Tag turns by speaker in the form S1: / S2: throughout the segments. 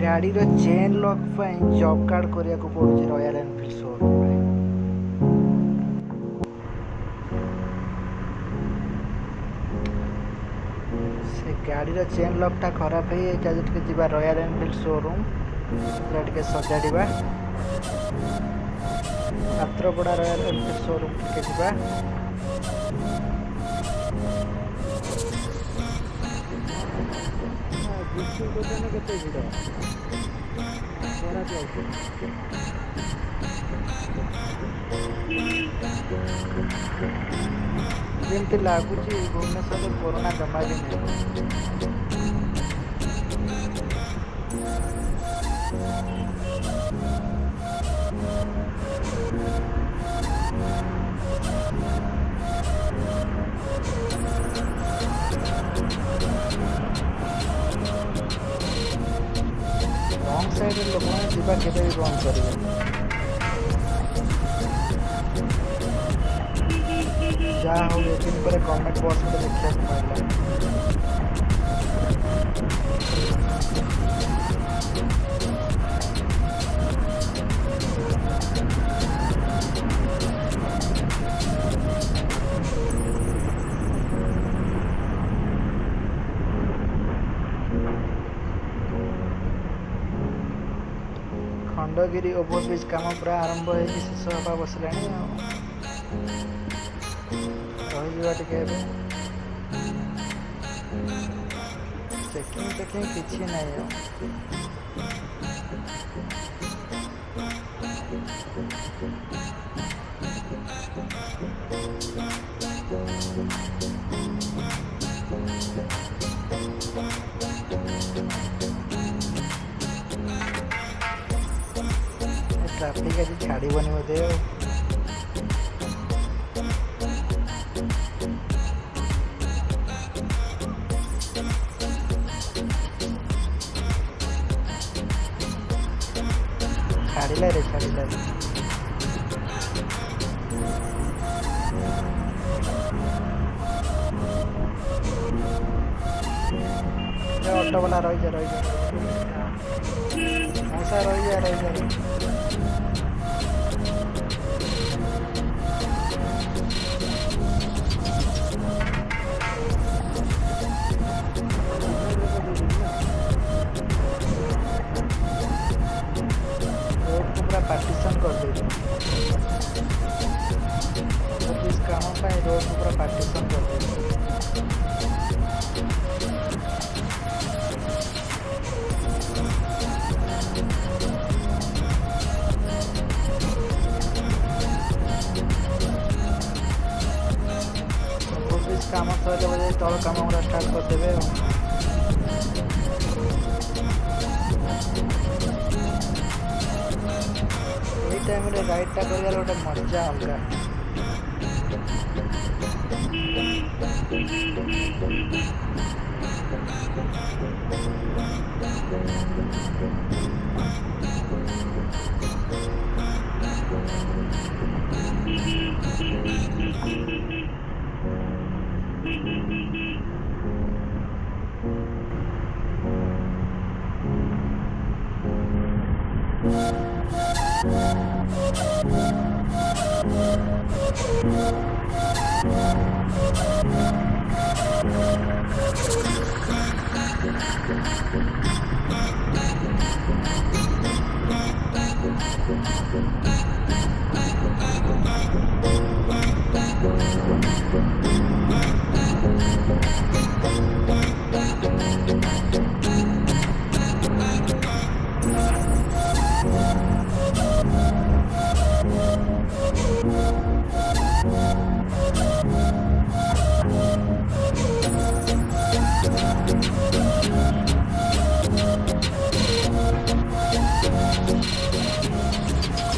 S1: गाड़ी रो chain lock job card करिया को पड़ुଛି रॉयल एनफील्ड शोरूम रे। से गाड़ी रो चेन लॉक टा खराब है टे जीवा रॉयल एनफील्ड शोरूम टे सजाड़ा पात्रपड़ा रॉयल एनफील्ड शोरूम टे जीवा। केते भिड़ जमी लगुच भुवनेश्वर कोरोना जमा भी नहीं। रंग साइड लोक मैंने जीवा केते भी बंद करेंगे। जहाँ हो दिन पर गवर्नमेंट बस में देखा मिलला। खंडगिरी ओभरब्रिज काम पूरा आरंभ हो शेष हवा बसला टे चेकिंग चेकिंग किसी नहीं। ट्राफिक आज छाड़बनी बोधे। छाड़िला रे छाड़िला ऑटो वाला रही जा मौसा रही जा। पार्टीशन कर दे काम रोड पूरा पार्टीशन कर दे। काम सर बजे तल काम पूरा स्टार्ट कर देवे। टाइम राइड टा कर गोटे मजा अलग।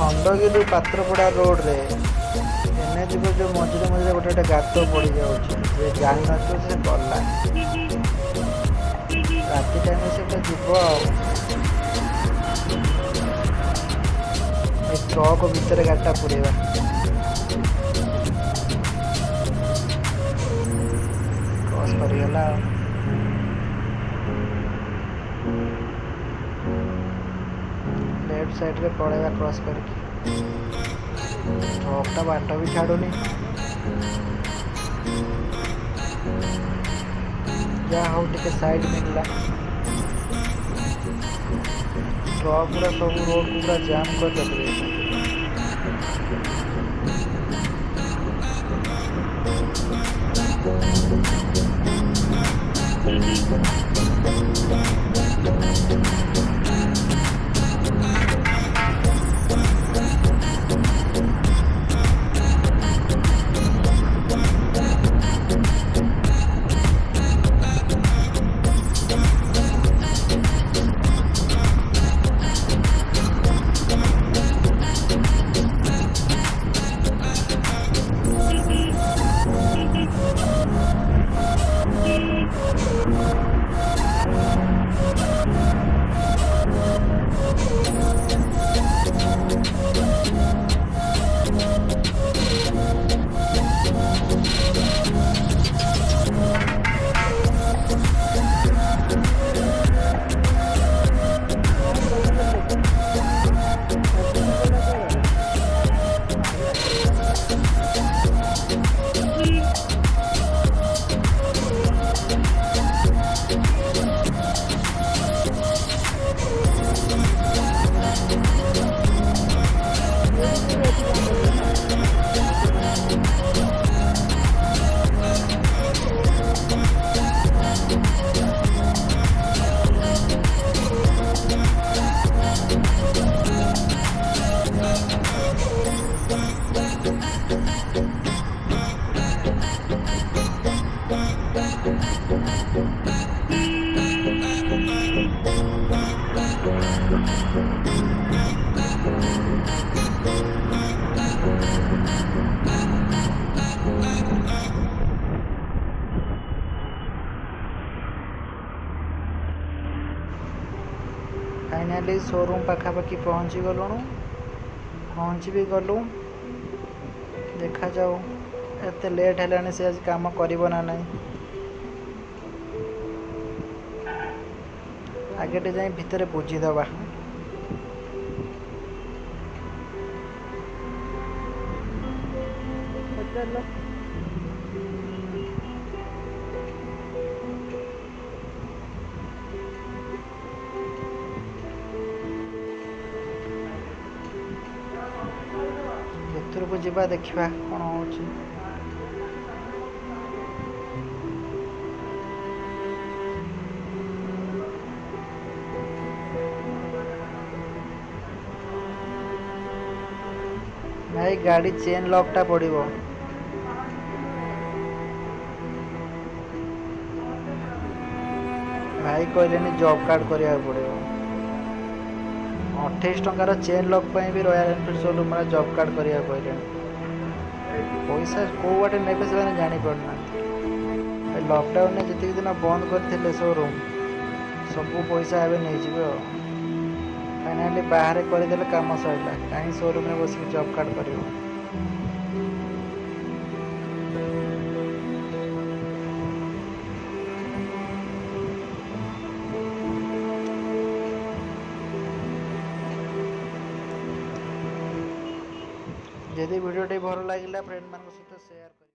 S1: खंडगिरी पात्रपड़ा रोड रे एने जीव जो मझे मझे गोटे गोटे गात पड़ जाए जान से गला राति टाइम से जीव ट्रक भितर गाड़ीटा पुरेवा क्रॉस करगला। लेफ्ट साइड रे पड़ेगा क्रॉस करके। ट्रकटा बाट भी छाड़ुनी। जा हो टिके साइड मिलला। ट्रक पूरा सब रोड को पूरा जाम कर रखिए। फाइनाली शोरूम पाखापाखि पहुँची गलु। पहुँची भी गलु। देखा जाऊ एत लेट है से आज काम करिबो ना नहीं। आगे टे जाई भितर बुझी दबा। भितर को जीवा देखा कौन हो। भाई गाड़ी चेन लॉकटा पड़ो। भाई कहले जॉब कार्ड करा पड़ो। 28 टंकार चेन लॉक भी royal Enfield showroom job card करा कहले। पैसा कौ बाटे ने जापना। लॉकडाउन में जी दिन बंद करते शोरूम सब पैसा एवं नहीं। फाइनाली बाहर करदे काम सरला। कहीं शोरूम में बस जॉब कार्ड कर। जदि वीडियो भल लगे फ्रेंड मान सहित शेयर।